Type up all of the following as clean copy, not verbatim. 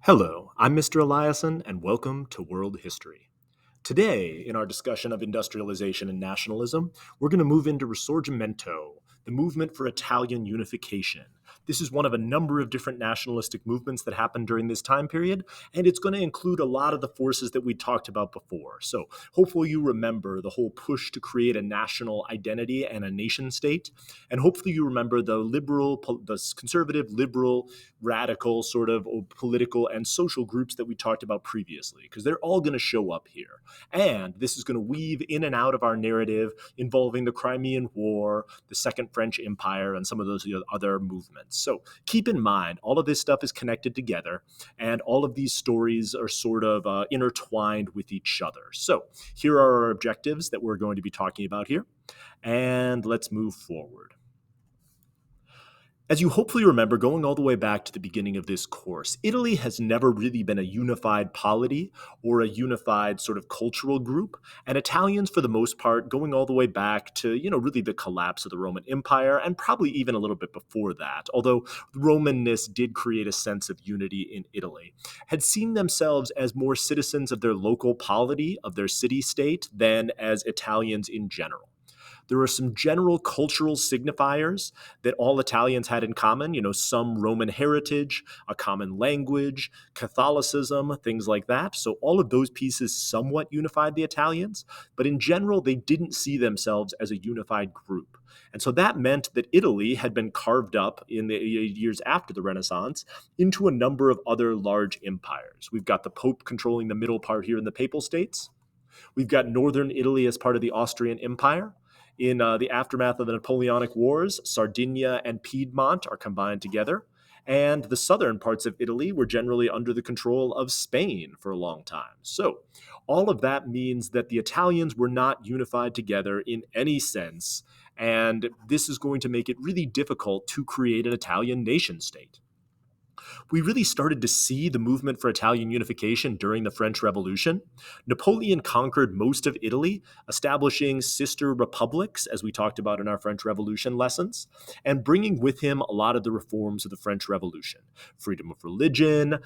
Hello, I'm Mr. Eliason, and welcome to World History. Today, in our discussion of industrialization and nationalism, we're going to move into Risorgimento, the movement for Italian unification. This is one of a number of different nationalistic movements that happened during this time period, and it's going to include a lot of the forces that we talked about before. So, hopefully, you remember the whole push to create a national identity and a nation state, and hopefully, you remember the conservative, liberal, radical sort of political and social groups that we talked about previously, because they're all going to show up here. And this is going to weave in and out of our narrative involving the Crimean War, the Second French Empire, and some of those other movements. So keep in mind, all of this stuff is connected together, and all of these stories are sort of intertwined with each other. So here are our objectives that we're going to be talking about here, and let's move forward. As you hopefully remember, going all the way back to the beginning of this course, Italy has never really been a unified polity or a unified sort of cultural group. And Italians, for the most part, going all the way back to, really the collapse of the Roman Empire and probably even a little bit before that, although Romanness did create a sense of unity in Italy, had seen themselves as more citizens of their local polity, of their city-state, than as Italians in general. There are some general cultural signifiers that all Italians had in common, some Roman heritage, a common language, Catholicism, things like that. So all of those pieces somewhat unified the Italians, but in general, they didn't see themselves as a unified group. And so that meant that Italy had been carved up in the years after the Renaissance into a number of other large empires. We've got the Pope controlling the middle part here in the Papal States. We've got northern Italy as part of the Austrian Empire. In the aftermath of the Napoleonic Wars, Sardinia and Piedmont are combined together, and the southern parts of Italy were generally under the control of Spain for a long time. So all of that means that the Italians were not unified together in any sense, and this is going to make it really difficult to create an Italian nation state. We really started to see the movement for Italian unification during the French Revolution. Napoleon conquered most of Italy, establishing sister republics, as we talked about in our French Revolution lessons, and bringing with him a lot of the reforms of the French Revolution. Freedom of religion,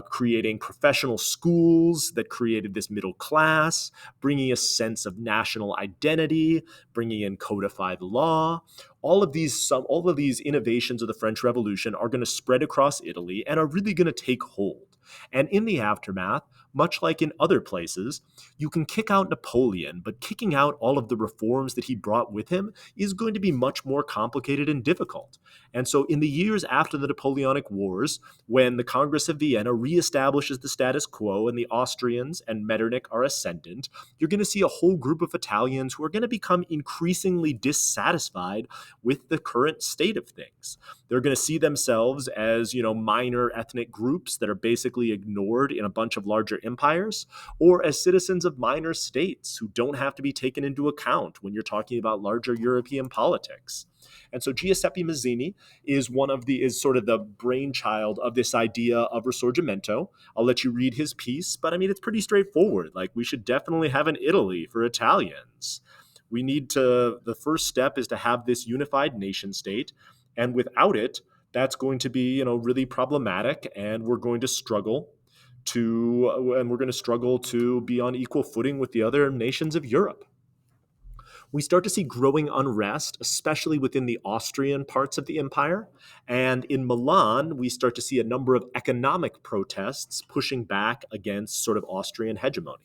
creating professional schools that created this middle class, bringing a sense of national identity, bringing in codified law. All of these innovations of the French Revolution are going to spread across Italy and are really going to take hold. And in the aftermath, much like in other places, you can kick out Napoleon, but kicking out all of the reforms that he brought with him is going to be much more complicated and difficult. And so in the years after the Napoleonic Wars, when the Congress of Vienna reestablishes the status quo and the Austrians and Metternich are ascendant, you're going to see a whole group of Italians who are going to become increasingly dissatisfied with the current state of things. They're going to see themselves as, minor ethnic groups that are basically ignored in a bunch of larger empires, or as citizens of minor states who don't have to be taken into account when you're talking about larger European politics. And so Giuseppe Mazzini is sort of the brainchild of this idea of Risorgimento. I'll let you read his piece, but it's pretty straightforward. Like, we should definitely have an Italy for Italians. The first step is to have this unified nation state. And without it, that's going to be, really problematic. And we're going to struggle to be on equal footing with the other nations of Europe. We start to see growing unrest, especially within the Austrian parts of the empire. And in Milan, we start to see a number of economic protests pushing back against sort of Austrian hegemony.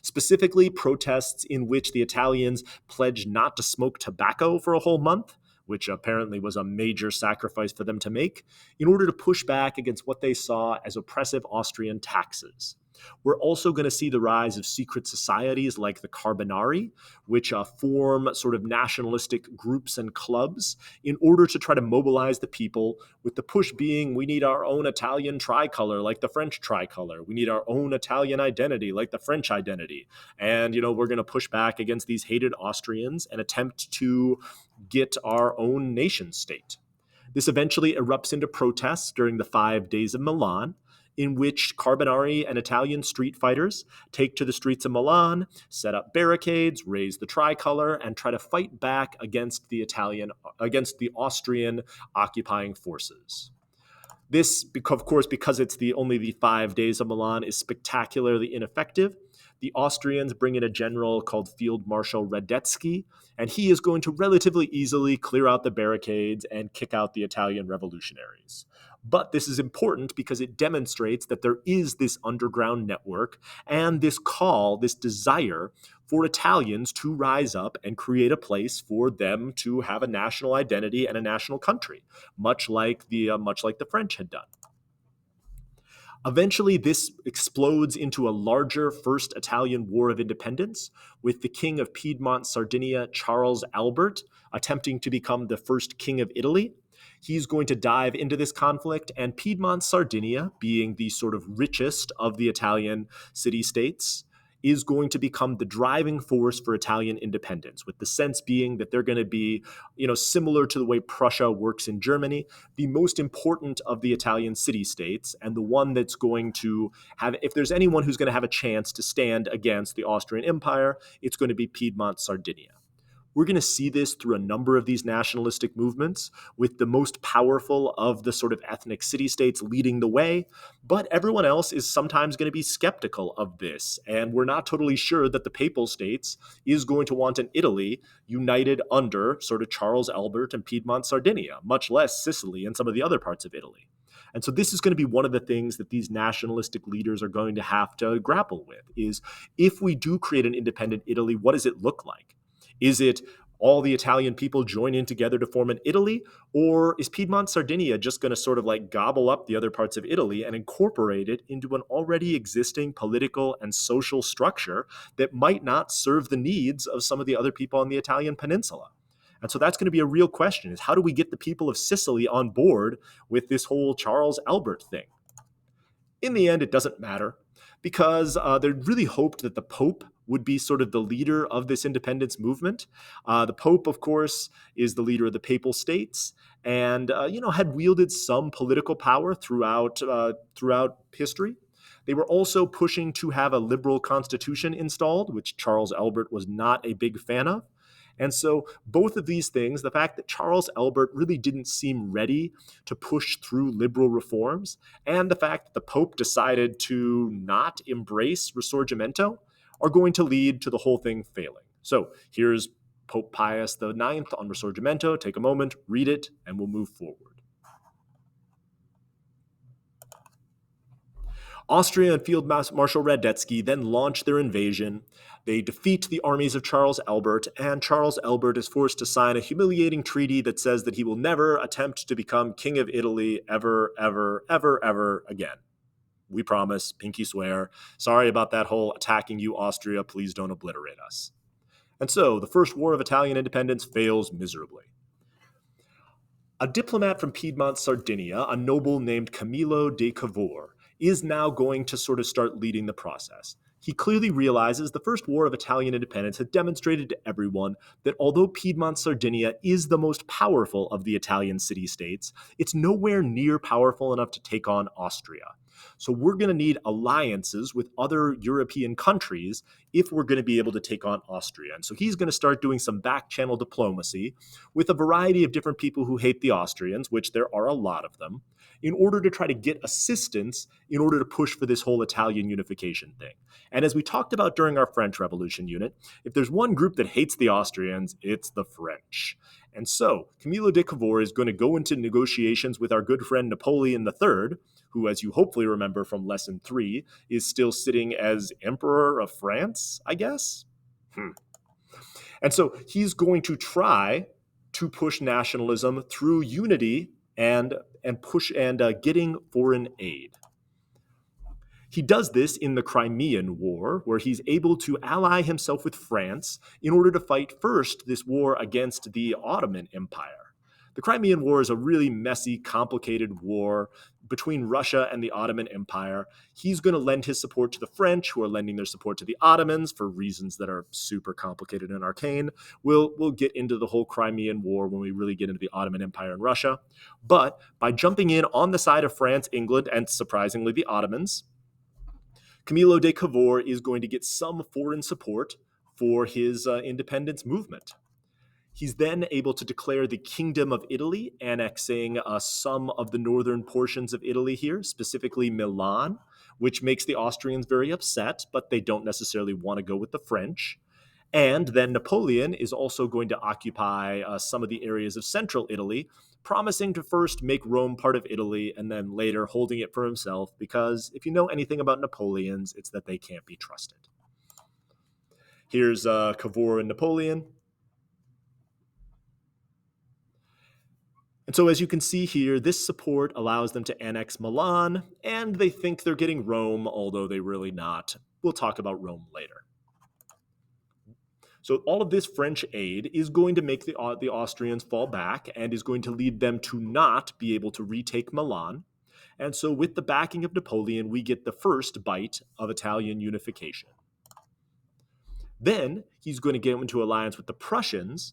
Specifically, protests in which the Italians pledged not to smoke tobacco for a whole month, which apparently was a major sacrifice for them to make, in order to push back against what they saw as oppressive Austrian taxes. We're also going to see the rise of secret societies like the Carbonari, which form sort of nationalistic groups and clubs in order to try to mobilize the people, with the push being, we need our own Italian tricolor like the French tricolor. We need our own Italian identity like the French identity. And, we're going to push back against these hated Austrians and attempt to get our own nation state. This eventually erupts into protests during the 5 Days of Milan, in which Carbonari and Italian street fighters take to the streets of Milan, set up barricades, raise the tricolor, and try to fight back against the Austrian occupying forces. This, of course, because it's only the 5 days of Milan, is spectacularly ineffective. The Austrians bring in a general called Field Marshal Radetzky, and he is going to relatively easily clear out the barricades and kick out the Italian revolutionaries. But this is important because it demonstrates that there is this underground network and this call, this desire for Italians to rise up and create a place for them to have a national identity and a national country, much like the French had done. Eventually, this explodes into a larger First Italian War of Independence, with the King of Piedmont Sardinia, Charles Albert, attempting to become the first King of Italy. He's going to dive into this conflict, and Piedmont Sardinia, being the sort of richest of the Italian city-states, is going to become the driving force for Italian independence, with the sense being that they're going to be, similar to the way Prussia works in Germany, the most important of the Italian city-states, and the one that's going to have, if there's anyone who's going to have a chance to stand against the Austrian Empire, it's going to be Piedmont Sardinia. We're going to see this through a number of these nationalistic movements, with the most powerful of the sort of ethnic city-states leading the way, but everyone else is sometimes going to be skeptical of this, and we're not totally sure that the Papal States is going to want an Italy united under sort of Charles Albert and Piedmont Sardinia, much less Sicily and some of the other parts of Italy. And so this is going to be one of the things that these nationalistic leaders are going to have to grapple with, is if we do create an independent Italy, what does it look like? Is it all the Italian people join in together to form an Italy? Or is Piedmont Sardinia just going to sort of like gobble up the other parts of Italy and incorporate it into an already existing political and social structure that might not serve the needs of some of the other people on the Italian peninsula? And so that's going to be a real question, is how do we get the people of Sicily on board with this whole Charles Albert thing? In the end, it doesn't matter, because they really hoped that the Pope would be sort of the leader of this independence movement. The Pope, of course, is the leader of the Papal States, and had wielded some political power throughout history. They were also pushing to have a liberal constitution installed, which Charles Albert was not a big fan of. And so both of these things, the fact that Charles Albert really didn't seem ready to push through liberal reforms, and the fact that the Pope decided to not embrace Risorgimento, are going to lead to the whole thing failing. So here's Pope Pius IX on Risorgimento. Take a moment, read it, and we'll move forward. Austria and Field Marshal Radetzky then launch their invasion. They defeat the armies of Charles Albert, and Charles Albert is forced to sign a humiliating treaty that says that he will never attempt to become King of Italy ever, ever, ever, ever again. We promise, pinky swear. Sorry about that whole attacking you, Austria. Please don't obliterate us. And so the First War of Italian Independence fails miserably. A diplomat from Piedmont Sardinia, a noble named Camillo de Cavour, is now going to sort of start leading the process. He clearly realizes the First War of Italian Independence had demonstrated to everyone that although Piedmont Sardinia is the most powerful of the Italian city-states, it's nowhere near powerful enough to take on Austria. So we're going to need alliances with other European countries if we're going to be able to take on Austria. And so he's going to start doing some back-channel diplomacy with a variety of different people who hate the Austrians, which there are a lot of them, in order to try to get assistance in order to push for this whole Italian unification thing. And as we talked about during our French Revolution unit, if there's one group that hates the Austrians, it's the French. And so Camillo de Cavour is going to go into negotiations with our good friend Napoleon III, who, as you hopefully remember from Lesson 3, is still sitting as Emperor of France, I guess? And so he's going to try to push nationalism through unity and getting foreign aid. He does this in the Crimean War, where he's able to ally himself with France in order to fight first this war against the Ottoman Empire. The Crimean War is a really messy, complicated war between Russia and the Ottoman Empire. He's going to lend his support to the French, who are lending their support to the Ottomans for reasons that are super complicated and arcane. We'll get into the whole Crimean War when we really get into the Ottoman Empire and Russia. But by jumping in on the side of France, England, and surprisingly the Ottomans, Camillo de Cavour is going to get some foreign support for his independence movement. He's then able to declare the Kingdom of Italy, annexing some of the northern portions of Italy here, specifically Milan, which makes the Austrians very upset, but they don't necessarily want to go with the French. And then Napoleon is also going to occupy some of the areas of central Italy, promising to first make Rome part of Italy and then later holding it for himself, because if you know anything about Napoleons, it's that they can't be trusted. Here's Cavour and Napoleon. And so as you can see here, this support allows them to annex Milan, and they think they're getting Rome, although they're really not. We'll talk about Rome later. So all of this French aid is going to make the Austrians fall back and is going to lead them to not be able to retake Milan. And so with the backing of Napoleon, we get the first bite of Italian unification. Then he's going to get into alliance with the Prussians,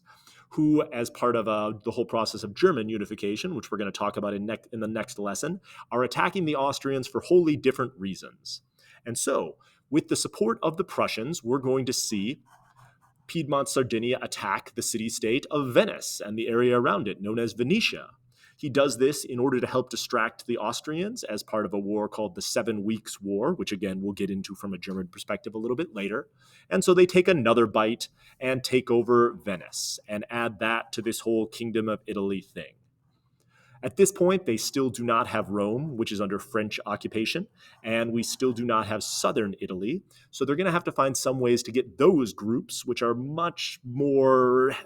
who, as part of the whole process of German unification, which we're going to talk about in the next lesson, are attacking the Austrians for wholly different reasons. And so, with the support of the Prussians, we're going to see Piedmont Sardinia attack the city-state of Venice and the area around it, known as Venetia. He does this in order to help distract the Austrians as part of a war called the 7 Weeks' War, which again we'll get into from a German perspective a little bit later. And so they take another bite and take over Venice and add that to this whole Kingdom of Italy thing. At this point, they still do not have Rome, which is under French occupation, and we still do not have southern Italy. So they're going to have to find some ways to get those groups, which are much more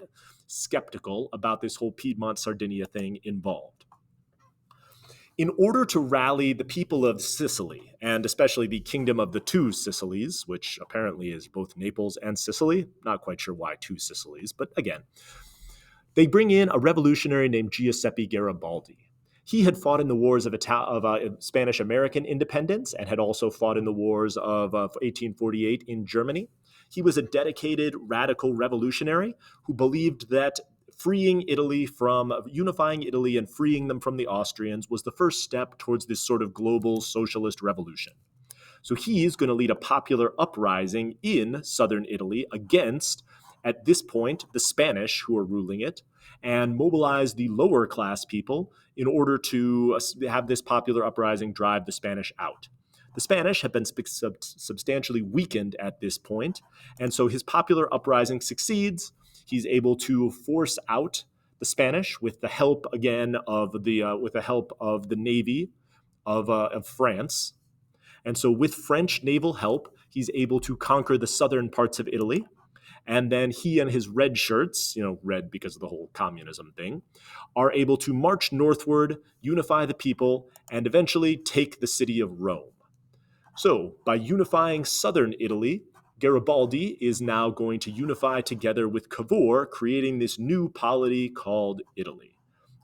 skeptical about this whole Piedmont Sardinia thing, involved. In order to rally the people of Sicily, and especially the Kingdom of the Two Sicilies, which apparently is both Naples and Sicily, not quite sure why two Sicilies, but again, they bring in a revolutionary named Giuseppe Garibaldi. He had fought in the wars of Spanish-American independence and had also fought in the wars of 1848 in Germany. He was a dedicated radical revolutionary who believed that unifying Italy and freeing them from the Austrians was the first step towards this sort of global socialist revolution. So he is going to lead a popular uprising in southern Italy against, at this point, the Spanish who are ruling it, and mobilize the lower class people in order to have this popular uprising drive the Spanish out. The Spanish have been substantially weakened at this point, and so his popular uprising succeeds. He's able to force out the Spanish with the help again of the navy of France. And so with French naval help, he's able to conquer the southern parts of Italy. And then he and his red shirts, red because of the whole communism thing, are able to march northward, unify the people, and eventually take the city of Rome. So by unifying southern Italy, Garibaldi is now going to unify together with Cavour, creating this new polity called Italy.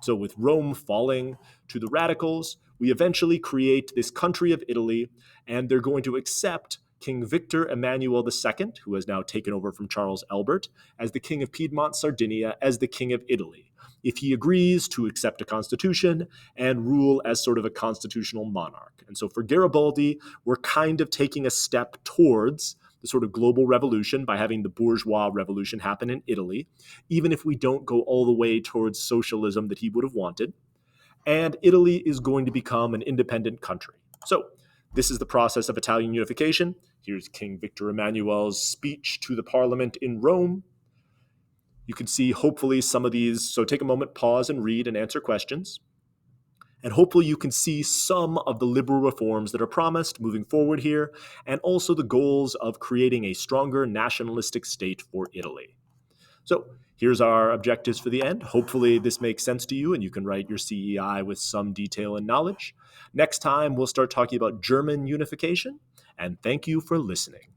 So with Rome falling to the radicals, we eventually create this country of Italy, and they're going to accept King Victor Emmanuel II, who has now taken over from Charles Albert, as the King of Piedmont Sardinia, as the King of Italy, if he agrees to accept a constitution and rule as sort of a constitutional monarch. And so for Garibaldi, we're kind of taking a step towards the sort of global revolution by having the bourgeois revolution happen in Italy, even if we don't go all the way towards socialism that he would have wanted. And Italy is going to become an independent country. So this is the process of Italian unification. Here's King Victor Emmanuel's speech to the parliament in Rome. You can see hopefully some of these, so take a moment, pause and read and answer questions. And hopefully you can see some of the liberal reforms that are promised moving forward here, and also the goals of creating a stronger nationalistic state for Italy. So here's our objectives for the end. Hopefully this makes sense to you and you can write your CEI with some detail and knowledge. Next time, we'll start talking about German unification, and thank you for listening.